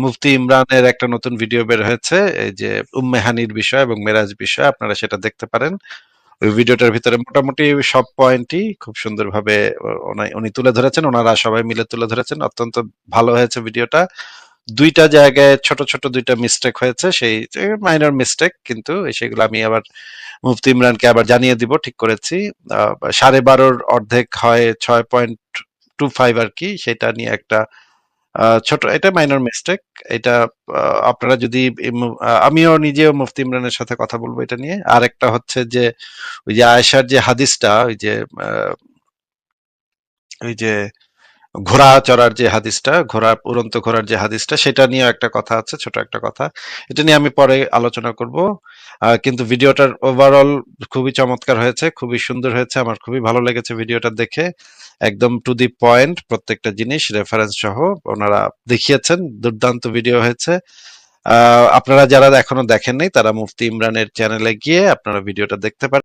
মুফতি ইমরানের একটা নতুন ভিডিও বের হয়েছে, এই যে উম্মে হানির বিষয় এবং মেরাজ বিষয়, আপনারা সেটা দেখতে পারেন। ওই ভিডিওটার ভিতরে মোটামুটি সব পয়েন্টই খুব সুন্দরভাবে উনি তুলে ধরেছেন, ওনারা সবাই মিলে তুলে ধরেছেন। অত্যন্ত ভালো হয়েছে ভিডিওটা। দুইটা জায়গায় ছোট ছোট দুইটা মিস্টেক হয়েছে, সেই মাইনর মিস্টেক, কিন্তু সেগুলো আমি আবার মুফতি ইমরানকে আবার জানিয়ে দিব, ঠিক করেছি। 12.5-র অর্ধেক হয় 6.25 আর কি, সেটা নিয়ে একটা ছোট, এটা মাইনর মিস্টেক। এটা আপনারা যদি আমিও নিজেও মুফতি ইমরানের সাথে কথা বলবো এটা নিয়ে। আর একটা হচ্ছে যে ওই যে আয়েশার যে হাদিসটা, আহ, ওই যে ঘোড়া চড়ার যে হাদিসটা, উড়ন্ত ঘোড়ার যে হাদিসটা, সেটা নিয়ে একটা কথা আছে, ছোট একটা কথা। এটা নিয়ে আমি পরে আলোচনা করব। কিন্তু ভিডিওটার ওভারঅল খুবই চমৎকার হয়েছে, খুবই সুন্দর হয়েছে, আমার খুবই ভালো লেগেছে ভিডিওটা দেখে। একদম টু দি পয়েন্ট, প্রত্যেকটা জিনিস রেফারেন্স সহ ওনারা দেখিয়েছেন। দুর্দান্ত ভিডিও হয়েছে। আপনারা যারা এখনো দেখেন নাই, তারা মুফতি ইমরানের চ্যানেলে গিয়ে আপনারা ভিডিওটা দেখতে পারেন।